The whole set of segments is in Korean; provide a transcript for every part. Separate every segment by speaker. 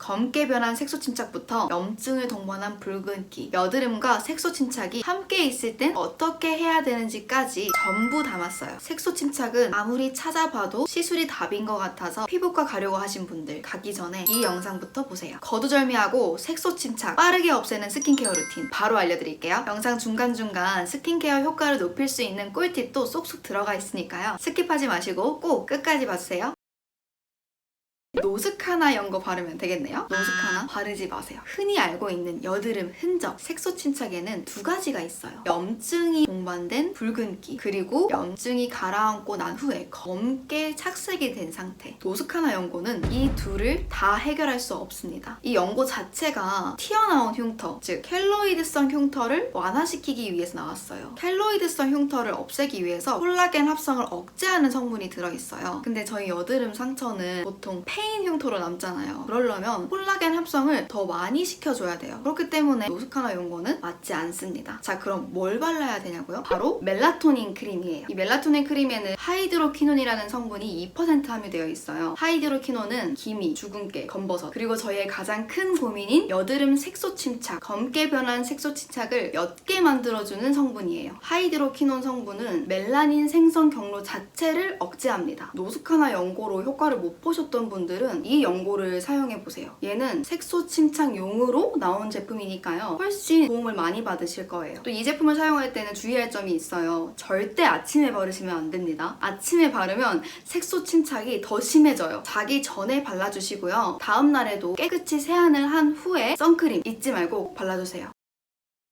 Speaker 1: 검게 변한 색소 침착부터 염증을 동반한 붉은기, 여드름과 색소 침착이 함께 있을 땐 어떻게 해야 되는지까지 전부 담았어요. 색소 침착은 아무리 찾아봐도 시술이 답인 것 같아서 피부과 가려고 하신 분들 가기 전에 이 영상부터 보세요. 거두절미하고 색소 침착 빠르게 없애는 스킨케어 루틴 바로 알려드릴게요. 영상 중간중간 스킨케어 효과를 높일 수 있는 꿀팁도 쏙쏙 들어가 있으니까요. 스킵하지 마시고 꼭 끝까지 봐주세요. 노스카나 연고 바르면 되겠네요. 노스카나 바르지 마세요. 흔히 알고 있는 여드름 흔적, 색소 침착에는 두 가지가 있어요. 염증이 동반된 붉은기, 그리고 염증이 가라앉고 난 후에 검게 착색이 된 상태. 노스카나 연고는 이 둘을 다 해결할 수 없습니다. 이 연고 자체가 튀어나온 흉터, 즉 켈로이드성 흉터를 완화시키기 위해서 나왔어요. 켈로이드성 흉터를 없애기 위해서 콜라겐 합성을 억제하는 성분이 들어있어요. 근데 저희 여드름 상처는 보통 페인 흉터로 남잖아요. 그러려면 콜라겐 합성을 더 많이 시켜줘야 돼요. 그렇기 때문에 노스카나 연고는 맞지 않습니다. 자, 그럼 뭘 발라야 되냐고요? 바로 멜라토닌 크림이에요. 이 멜라토닌 크림에는 하이드로퀴논이라는 성분이 2% 함유되어 있어요. 하이드로퀴논은 기미, 주근깨, 검버섯, 그리고 저희의 가장 큰 고민인 여드름 색소 침착, 검게 변한 색소 침착을 옅게 만들어주는 성분이에요. 하이드로퀴논 성분은 멜라닌 생성 경로 자체를 억제합니다. 노스카나 연고로 효과를 못 보셨던 분들은 이 연고를 사용해보세요. 얘는 색소 침착용으로 나온 제품이니까요. 훨씬 도움을 많이 받으실 거예요. 또 이 제품을 사용할 때는 주의할 점이 있어요. 절대 아침에 바르시면 안 됩니다. 아침에 바르면 색소 침착이 더 심해져요. 자기 전에 발라주시고요. 다음 날에도 깨끗이 세안을 한 후에 선크림 잊지 말고 꼭 발라주세요.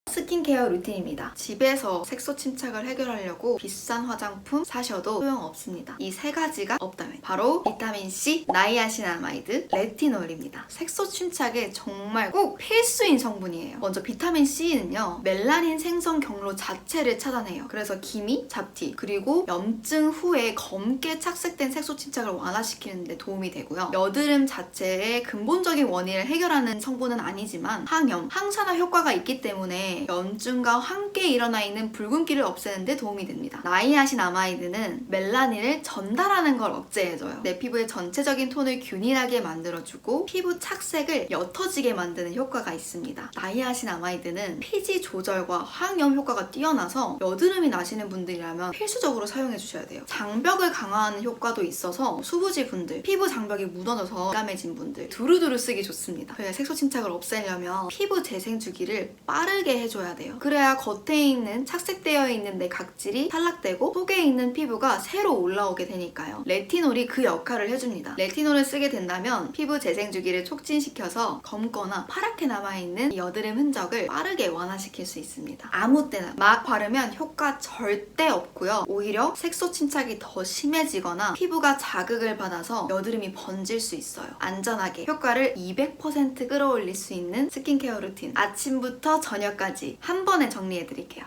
Speaker 1: 스킨케어 루틴입니다. 집에서 색소 침착을 해결하려고 비싼 화장품 사셔도 소용없습니다. 이 세 가지가 없다면 바로 비타민C, 나이아신아마이드, 레티놀입니다. 색소 침착에 정말 꼭 필수인 성분이에요. 먼저 비타민C는요, 멜라닌 생성 경로 자체를 차단해요. 그래서 기미, 잡티, 그리고 염증 후에 검게 착색된 색소 침착을 완화시키는 데 도움이 되고요. 여드름 자체의 근본적인 원인을 해결하는 성분은 아니지만 항염, 항산화 효과가 있기 때문에 염증과 함께 일어나 있는 붉은기를 없애는 데 도움이 됩니다. 나이아신아마이드는 멜라닌을 전달하는 걸 억제해줘요. 내 피부의 전체적인 톤을 균일하게 만들어주고 피부 착색을 옅어지게 만드는 효과가 있습니다. 나이아신아마이드는 피지 조절과 항염 효과가 뛰어나서 여드름이 나시는 분들이라면 필수적으로 사용해 주셔야 돼요. 장벽을 강화하는 효과도 있어서 수부지 분들, 피부 장벽이 무너져서 민감해진 분들 두루두루 쓰기 좋습니다. 저희가 색소 침착을 없애려면 피부 재생 주기를 빠르게 해줘야 돼요. 그래야 겉에 있는 착색되어 있는 내 각질이 탈락되고 속에 있는 피부가 새로 올라오게 되니까요. 레티놀이 그 역할을 해줍니다. 레티놀을 쓰게 된다면 피부 재생 주기를 촉진시켜서 검거나 파랗게 남아있는 이 여드름 흔적을 빠르게 완화시킬 수 있습니다. 아무 때나 막 바르면 효과 절대 없고요. 오히려 색소 침착이 더 심해지거나 피부가 자극을 받아서 여드름이 번질 수 있어요. 안전하게 효과를 200% 끌어올릴 수 있는 스킨케어 루틴, 아침부터 저녁까지 한 번에 정리해드릴게요.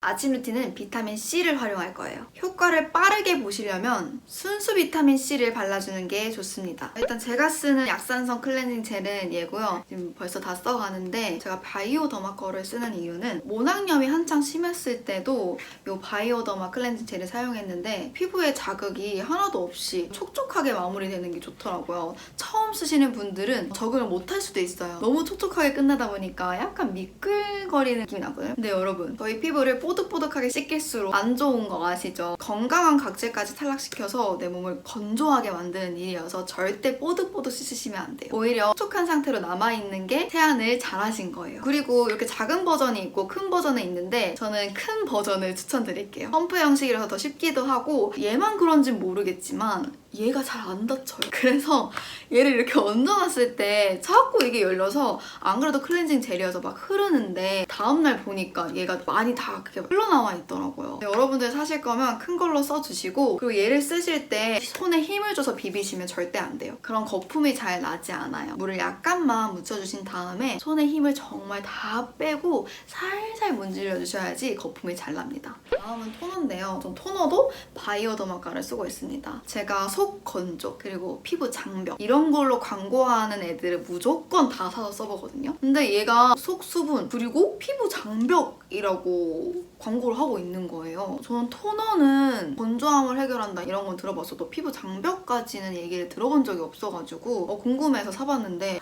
Speaker 1: 아침 루틴은 비타민C를 활용할 거예요. 효과를 빠르게 보시려면 순수 비타민C를 발라주는 게 좋습니다. 일단 제가 쓰는 약산성 클렌징 젤은 얘고요. 지금 벌써 다 써가는데 제가 바이오더마 거를 쓰는 이유는 모낭염이 한창 심했을 때도 이 바이오더마 클렌징 젤을 사용했는데 피부에 자극이 하나도 없이 촉촉하게 마무리되는 게 좋더라고요. 처음 쓰시는 분들은 적응을 못할 수도 있어요. 너무 촉촉하게 끝나다 보니까 약간 미끌거리는 느낌이 나거든요. 근데 여러분, 저희 피부를 뽀득뽀득하게 씻길수록 안 좋은 거 아시죠? 건강한 각질까지 탈락시켜서 내 몸을 건조하게 만드는 일이어서 절대 뽀득뽀득 씻으시면 안 돼요. 오히려 촉촉한 상태로 남아있는 게 세안을 잘하신 거예요. 그리고 이렇게 작은 버전이 있고 큰 버전이 있는데 저는 큰 버전을 추천드릴게요. 펌프 형식이라서 더 쉽기도 하고 얘만 그런진 모르겠지만 얘가 잘 안 닫혀요. 그래서 얘를 이렇게 얹어놨을 때 자꾸 이게 열려서 안 그래도 클렌징 젤이어서 막 흐르는데 다음날 보니까 얘가 많이 다 그렇게 흘러나와 있더라고요. 여러분들 사실 거면 큰 걸로 써주시고, 그리고 얘를 쓰실 때 손에 힘을 줘서 비비시면 절대 안 돼요. 그런 거품이 잘 나지 않아요. 물을 약간만 묻혀주신 다음에 손에 힘을 정말 다 빼고 살살 문질러 주셔야지 거품이 잘 납니다. 다음은 토너인데요. 전 토너도 바이오더마가를 쓰고 있습니다. 제가 속 건조, 그리고 피부 장벽 이런 걸로 광고하는 애들을 무조건 다 사서 써보거든요. 근데 얘가 속 수분 그리고 피부 장벽이라고 광고를 하고 있는 거예요. 저는 토너는 건조함을 해결한다 이런 건 들어봤어도 피부 장벽까지는 얘기를 들어본 적이 없어가지고 궁금해서 사봤는데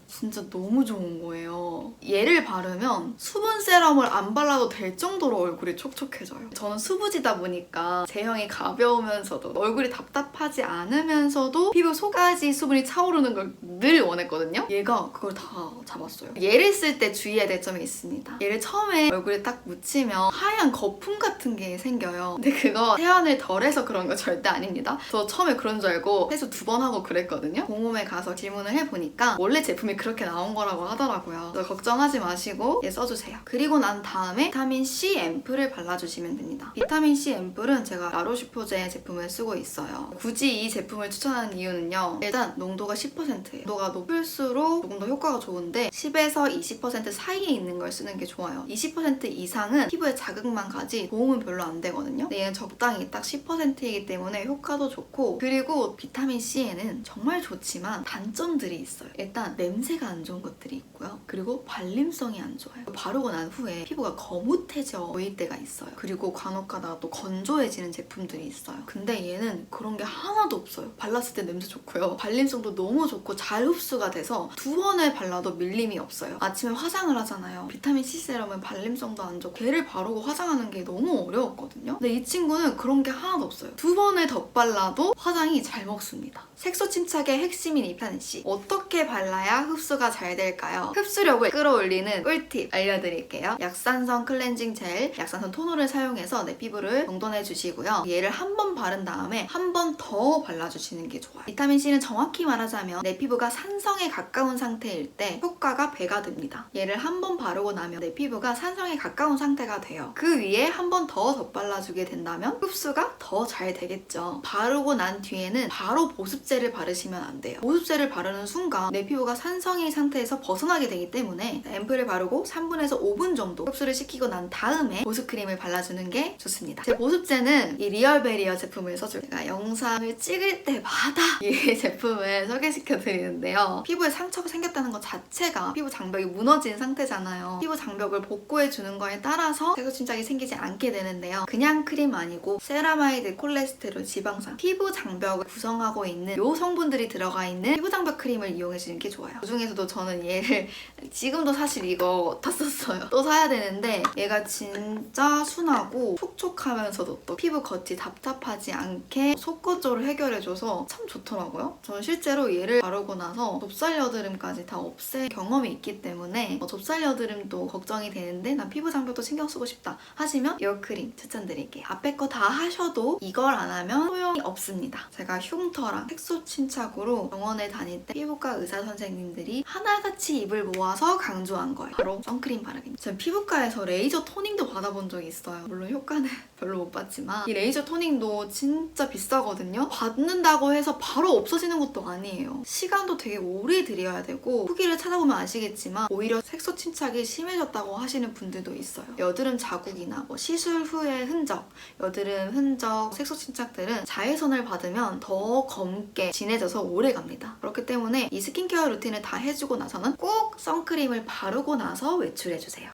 Speaker 1: 진짜 너무 좋은 거예요. 얘를 바르면 수분 세럼을 안 발라도 될 정도로 얼굴이 촉촉해져요. 저는 수부지다 보니까 제형이 가벼우면서도 얼굴이 답답하지 않으면서도 피부 속까지 수분이 차오르는 걸 늘 원했거든요. 얘가 그걸 다 잡았어요. 얘를 쓸 때 주의해야 될 점이 있습니다. 얘를 처음에 얼굴에 딱 묻히면 하얀 거품 같은 게 생겨요. 근데 그거 세안을 덜해서 그런 거 절대 아닙니다. 저 처음에 그런 줄 알고 세수 2번 하고 그랬거든요. 공홈에 가서 질문을 해보니까 원래 제품이 그렇게 나온 거라고 하더라고요. 그래서 걱정하지 마시고 얘 써주세요. 그리고 난 다음에 비타민C 앰플을 발라주시면 됩니다. 비타민C 앰플은 제가 라로슈포제 제품을 쓰고 있어요. 굳이 이 제품을 추천하는 이유는요. 일단 농도가 10%예요. 농도가 높을수록 조금 더 효과가 좋은데 10에서 20% 사이에 있는 걸 쓰는 게 좋아요. 20% 이상은 피부에 자극만 가지 도움은 별로 안 되거든요. 근데 얘는 적당히 딱 10%이기 때문에 효과도 좋고, 그리고 비타민C에는 정말 좋지만 단점들이 있어요. 일단 냄새가 안 좋은 것들이 있고요. 그리고 발림성이 안 좋아요. 바르고 난 후에 피부가 거뭇해져 보일 때가 있어요. 그리고 간혹가다가 또 건조해지는 제품들이 있어요. 근데 얘는 그런 게 하나도 없어요. 발랐을 때 냄새 좋고요. 발림성도 너무 좋고 잘 흡수가 돼서 2번을 발라도 밀림이 없어요. 아침에 화장을 하잖아요. 비타민C 세럼은 발림성도 안 좋고 걔를 바르고 화장하는 게 너무 어려웠거든요. 근데 이 친구는 그런 게 하나도 없어요. 2번을 덧발라도 화장이 잘 먹습니다. 색소 침착의 핵심인 비타민C. 어떻게 발라야 흡수가 잘 될까요? 흡수력을 끌어올리는 꿀팁 알려드릴게요. 약산성 클렌징 젤, 약산성 토너를 사용해서 내 피부를 정돈해 주시고요. 얘를 한 번 바른 다음에 한 번 더 발라주시는 게 좋아요. 비타민C는 정확히 말하자면 내 피부가 산성에 가까운 상태일 때 효과가 배가 됩니다. 얘를 한 번 바르고 나면 내 피부가 산성에 가까운 상태가 돼요. 그 위에 한 번 더 덧발라주게 된다면 흡수가 더 잘 되겠죠. 바르고 난 뒤에는 바로 보습제를 바르시면 안 돼요. 보습제를 바르는 순간 내 피부가 산성의 상태에서 벗어나게 되기 때문에 앰플을 바르고 3분에서 5분 정도 흡수를 시키고 난 다음에 보습크림을 발라주는 게 좋습니다. 제 보습제는 이 리얼베리어 제품을 써줘요. 제가 영상을 찍을 때마다 이 제품을 소개시켜드리는데요. 피부에 상처가 생겼다는 것 자체가 피부 장벽이 무너진 상태잖아요. 피부 장벽을 복구해주는 거에 따라서 색소 침착이 생기지 않게 되는데요. 그냥 크림 아니고 세라마이드, 콜레스테롤, 지방산, 피부 장벽을 구성하고 있는 요 성분들이 들어가 있는 피부 장벽 크림을 이용해주는 게 좋아요. 그중에서도 저는 얘를 지금도 사실 이거 다 썼어요. 또 사야 되는데 얘가 진짜 순하고 촉촉하면서도 또 피부 겉이 답답하지 않게 속건조를 해결해줘서 참 좋더라고요. 저는 실제로 얘를 바르고 나서 좁쌀 여드름까지 다 없앤 경험이 있기 때문에 좁쌀 여드름도 걱정이 되는데 난 피부 장벽도 신경 쓰고 싶다 하시면 이 크림 추천드릴게요. 앞에 거 다 하셔도 이걸 안 하면 소용이 없습니다. 제가 흉터랑 색소 침착으로 병원에 다닐 때 피부과 의사 선생님들이 하나같이 입을 모아서 강조한 거예요. 바로 선크림 바르기입니다. 전 피부과에서 레이저 토닝도 받아본 적이 있어요. 물론 효과는 별로 못 봤지만 이 레이저 토닝도 진짜 비싸거든요. 받는다고 해서 바로 없어지는 것도 아니에요. 시간도 되게 오래 들여야 되고 후기를 찾아보면 아시겠지만 오히려 색소 침착이 심해졌다고 하시는 분들도 있어요. 여드름 자국이나 시술 후의 흔적, 여드름 흔적, 색소 침착들은 자외선을 받으면 더 검게 진해져서 오래 갑니다. 그렇기 때문에 이 스킨케어 루틴을 다 해주고 나서는 꼭 선크림을 바르고 나서 외출해주세요.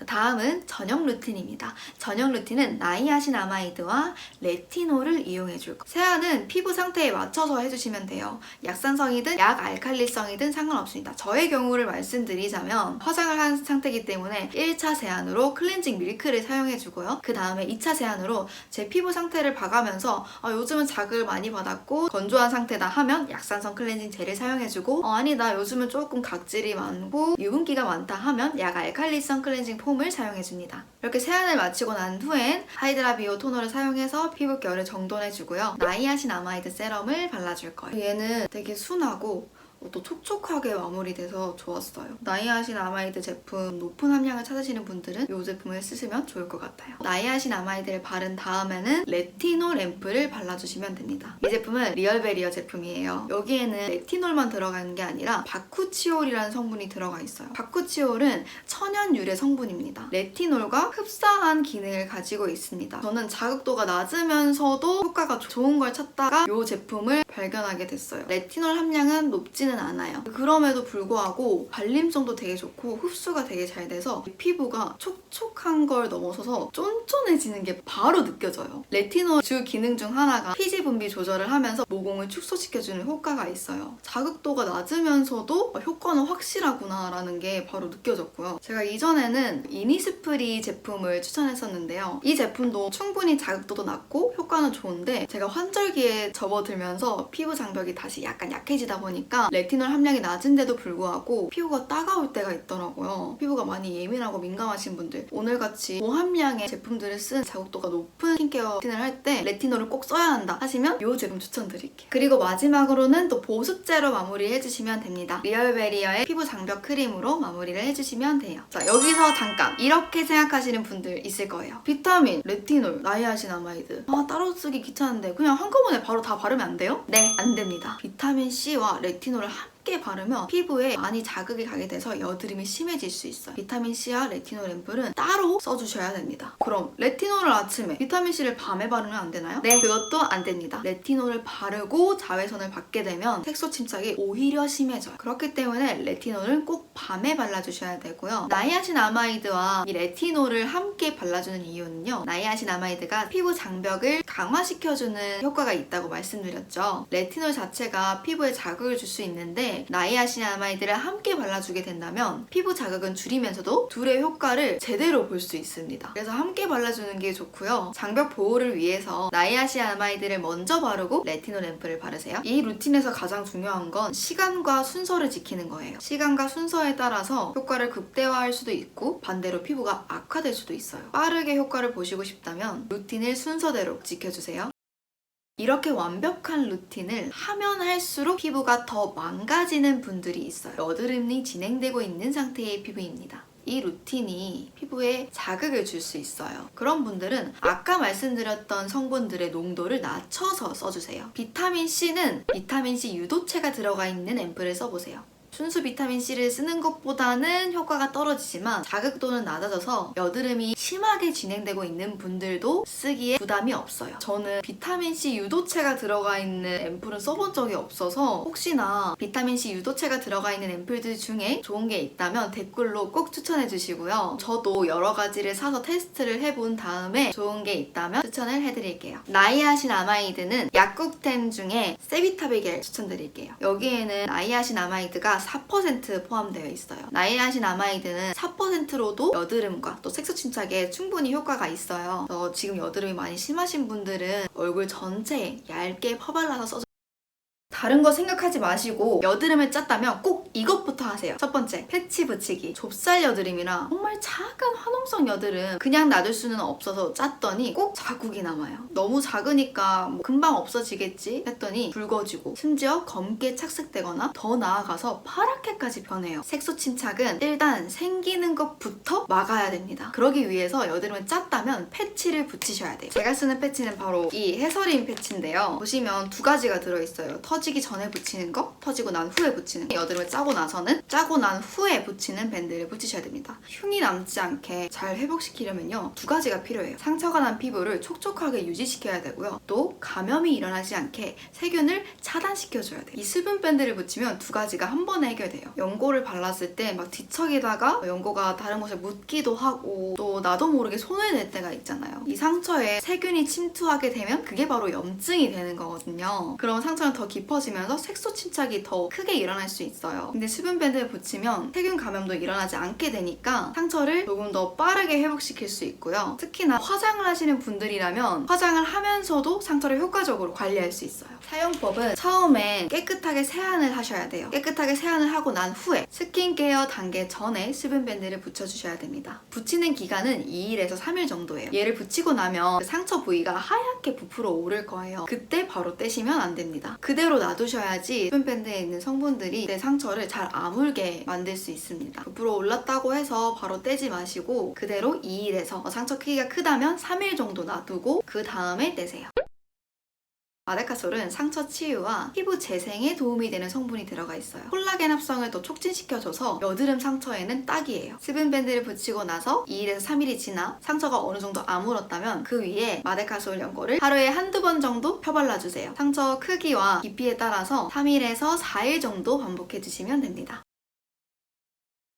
Speaker 1: 다음은 저녁 루틴입니다. 저녁 루틴은 나이아신아마이드와 레티놀을 이용해줄 거예요. 세안은 피부 상태에 맞춰서 해주시면 돼요. 약산성이든 약 알칼리성이든 상관없습니다. 저의 경우를 말씀드리자면 화장을 한 상태이기 때문에 1차 세안으로 클렌징 밀크를 사용해주고요. 그 다음에 2차 세안으로 제 피부 상태를 봐가면서 요즘은 자극을 많이 받았고 건조한 상태다 하면 약산성 클렌징 젤을 사용해주고 아니다 요즘은 조금 각질이 많고 유분기가 많다 하면 약 알칼리성 클렌징 폼을 사용해줍니다. 이렇게 세안을 마치고 난 후엔 하이드라 비오 토너를 사용해서 피부결을 정돈해주고요. 나이아신아마이드 세럼을 발라줄 거예요. 얘는 되게 순하고 또 촉촉하게 마무리돼서 좋았어요. 나이아신아마이드 제품 높은 함량을 찾으시는 분들은 이 제품을 쓰시면 좋을 것 같아요. 나이아신아마이드를 바른 다음에는 레티놀 앰플을 발라주시면 됩니다. 이 제품은 리얼베리어 제품이에요. 여기에는 레티놀만 들어가는 게 아니라 바쿠치올이라는 성분이 들어가 있어요. 바쿠치올은 천연 유래 성분입니다. 레티놀과 흡사한 기능을 가지고 있습니다. 저는 자극도가 낮으면서도 효과가 좋은 걸 찾다가 이 제품을 발견하게 됐어요. 레티놀 함량은 높지는 않아요. 그럼에도 불구하고 발림성도 되게 좋고 흡수가 되게 잘 돼서 피부가 촉촉한 걸 넘어서서 쫀쫀해지는 게 바로 느껴져요. 레티놀 주 기능 중 하나가 피지 분비 조절을 하면서 모공을 축소시켜주는 효과가 있어요. 자극도가 낮으면서도 효과는 확실하구나 라는 게 바로 느껴졌고요. 제가 이전에는 이니스프리 제품을 추천했었는데요. 이 제품도 충분히 자극도도 낮고 효과는 좋은데 제가 환절기에 접어들면서 피부 장벽이 다시 약간 약해지다 보니까 레티놀 함량이 낮은데도 불구하고 피부가 따가울 때가 있더라고요. 피부가 많이 예민하고 민감하신 분들, 오늘같이 고함량의 제품들을 쓴 자극도가 높은 스킨케어 루틴을 할 때 레티놀을 꼭 써야 한다 하시면 이 제품 추천드릴게요. 그리고 마지막으로는 또 보습제로 마무리해주시면 됩니다. 리얼베리어의 피부 장벽 크림으로 마무리를 해주시면 돼요. 자, 여기서 잠깐 이렇게 생각하시는 분들 있을 거예요. 비타민, 레티놀, 나이아신아마이드 따로 쓰기 귀찮은데 그냥 한꺼번에 바로 다 바르면 안 돼요? 네, 안 됩니다. 비타민C와 레티놀을 함께 바르면 피부에 많이 자극이 가게 돼서 여드름이 심해질 수 있어요. 비타민C와 레티놀 앰플은 따로 써주셔야 됩니다. 그럼 레티놀을 아침에, 비타민C를 밤에 바르면 안 되나요? 네, 그것도 안 됩니다. 레티놀을 바르고 자외선을 받게 되면 색소 침착이 오히려 심해져요. 그렇기 때문에 레티놀은 꼭 밤에 발라주셔야 되고요. 나이아신아마이드와 이 레티놀을 함께 발라주는 이유는요. 나이아신아마이드가 피부 장벽을 강화시켜주는 효과가 있다고 말씀드렸죠. 레티놀 자체가 피부에 자극을 줄 수 있는데 나이아신아마이드를 함께 발라주게 된다면 피부 자극은 줄이면서도 둘의 효과를 제대로 볼 수 있습니다. 그래서 함께 발라주는 게 좋고요. 장벽 보호를 위해서 나이아신아마이드를 먼저 바르고 레티놀 앰플을 바르세요. 이 루틴에서 가장 중요한 건 시간과 순서를 지키는 거예요. 시간과 순서에 따라서 효과를 극대화할 수도 있고 반대로 피부가 악화될 수도 있어요. 빠르게 효과를 보시고 싶다면 루틴을 순서대로 지켜주세요. 이렇게 완벽한 루틴을 하면 할수록 피부가 더 망가지는 분들이 있어요. 여드름이 진행되고 있는 상태의 피부입니다. 이 루틴이 피부에 자극을 줄 수 있어요. 그런 분들은 아까 말씀드렸던 성분들의 농도를 낮춰서 써주세요. 비타민C는 비타민C 유도체가 들어가 있는 앰플을 써보세요. 순수 비타민C를 쓰는 것보다는 효과가 떨어지지만 자극도는 낮아져서 여드름이 심하게 진행되고 있는 분들도 쓰기에 부담이 없어요. 저는 비타민C 유도체가 들어가 있는 앰플은 써본 적이 없어서 혹시나 비타민C 유도체가 들어가 있는 앰플들 중에 좋은 게 있다면 댓글로 꼭 추천해 주시고요. 저도 여러 가지를 사서 테스트를 해본 다음에 좋은 게 있다면 추천을 해드릴게요. 나이아신아마이드는 약국템 중에 세비타비겔 추천드릴게요. 여기에는 나이아신아마이드가 4% 포함되어 있어요. 나이아신아마이드는 4%로도 여드름과 또 색소 침착에 충분히 효과가 있어요. 그래서 지금 여드름이 많이 심하신 분들은 얼굴 전체에 얇게 퍼발라서 써주세요. 다른 거 생각하지 마시고 여드름을 짰다면 꼭 이것부터 하세요. 첫 번째, 패치 붙이기. 좁쌀 여드름이랑 정말 작은 화농성 여드름 그냥 놔둘 수는 없어서 짰더니 꼭 자국이 남아요. 너무 작으니까 금방 없어지겠지 했더니 붉어지고 심지어 검게 착색되거나 더 나아가서 파랗게까지 변해요. 색소 침착은 일단 생기는 것부터 막아야 됩니다. 그러기 위해서 여드름을 짰다면 패치를 붙이셔야 돼요. 제가 쓰는 패치는 바로 이 해서린 패치인데요. 보시면 두 가지가 들어있어요. 터지기 전에 붙이는 거, 터지고 난 후에 붙이는 거. 여드름을 짜고 나서는 짜고 난 후에 붙이는 밴드를 붙이셔야 됩니다. 흉이 남지 않게 잘 회복시키려면요, 두 가지가 필요해요. 상처가 난 피부를 촉촉하게 유지시켜야 되고요. 또 감염이 일어나지 않게 세균을 차단시켜줘야 돼요. 이 수분 밴드를 붙이면 두 가지가 한 번에 해결돼요. 연고를 발랐을 때 막 뒤척이다가 연고가 다른 곳에 묻기도 하고 또 나도 모르게 손을 낼 때가 있잖아요. 이 상처에 세균이 침투하게 되면 그게 바로 염증이 되는 거거든요. 그럼 상처는 더 깊어지면서 색소 침착이 더 크게 일어날 수 있어요. 근데 수분 밴드를 붙이면 세균 감염도 일어나지 않게 되니까 상처를 조금 더 빠르게 회복시킬 수 있고요. 특히나 화장을 하시는 분들이라면 화장을 하면서도 상처를 효과적으로 관리할 수 있어요. 사용법은 처음엔 깨끗하게 세안을 하셔야 돼요. 깨끗하게 세안을 하고 난 후에 스킨케어 단계 전에 수분 밴드를 붙여주셔야 됩니다. 붙이는 기간은 2일에서 3일 정도예요. 얘를 붙이고 나면 그 상처 부위가 하얗게 부풀어 오를 거예요. 그때 바로 떼시면 안 됩니다. 그대로 놔두셔야지 수분밴드에 있는 성분들이 내 상처를 잘 아물게 만들 수 있습니다. 부풀어 올랐다고 해서 바로 떼지 마시고 그대로 2일에서 상처 크기가 크다면 3일 정도 놔두고 그 다음에 떼세요. 마데카솔은 상처 치유와 피부 재생에 도움이 되는 성분이 들어가 있어요. 콜라겐 합성을 더 촉진시켜줘서 여드름 상처에는 딱이에요. 수분밴드를 붙이고 나서 2일에서 3일이 지나 상처가 어느 정도 아물었다면 그 위에 마데카솔 연고를 하루에 한두 번 정도 펴발라주세요. 상처 크기와 깊이에 따라서 3일에서 4일 정도 반복해주시면 됩니다.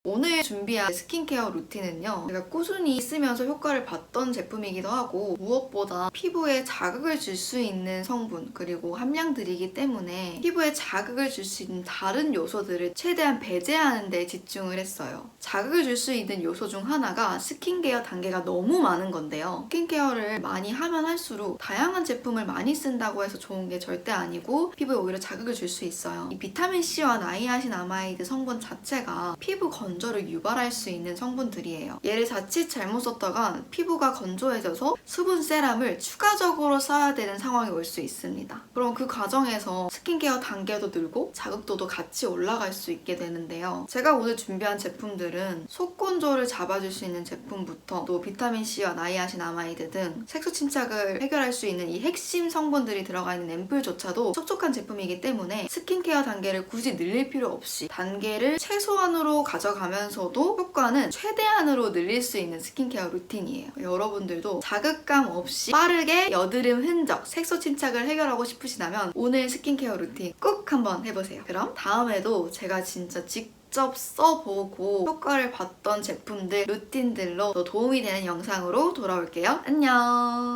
Speaker 1: 오늘 준비한 스킨케어 루틴은요, 제가 꾸준히 쓰면서 효과를 봤던 제품이기도 하고 무엇보다 피부에 자극을 줄 수 있는 성분 그리고 함량들이기 때문에 피부에 자극을 줄 수 있는 다른 요소들을 최대한 배제하는 데 집중을 했어요. 자극을 줄 수 있는 요소 중 하나가 스킨케어 단계가 너무 많은 건데요. 스킨케어를 많이 하면 할수록 다양한 제품을 많이 쓴다고 해서 좋은 게 절대 아니고 피부에 오히려 자극을 줄 수 있어요. 이 비타민C와 나이아신아마이드 성분 자체가 피부 건조를 유발할 수 있는 성분들이에요. 얘를 자칫 잘못 썼다간 피부가 건조해져서 수분 세럼을 추가적으로 써야 되는 상황이 올 수 있습니다. 그럼 그 과정에서 스킨케어 단계도 늘고 자극도도 같이 올라갈 수 있게 되는데요. 제가 오늘 준비한 제품들은 속건조를 잡아줄 수 있는 제품부터 또 비타민C와 나이아신아마이드 등 색소 침착을 해결할 수 있는 이 핵심 성분들이 들어가 있는 앰플조차도 촉촉한 제품이기 때문에 스킨케어 단계를 굳이 늘릴 필요 없이 단계를 최소한으로 가져가면서도 효과는 최대한으로 늘릴 수 있는 스킨케어 루틴이에요. 여러분들도 자극감 없이 빠르게 여드름 흔적, 색소 침착을 해결하고 싶으시다면 오늘 스킨케어 루틴 꼭 한번 해보세요. 그럼 다음에도 제가 진짜 직접 써보고 효과를 봤던 제품들, 루틴들로 더 도움이 되는 영상으로 돌아올게요. 안녕!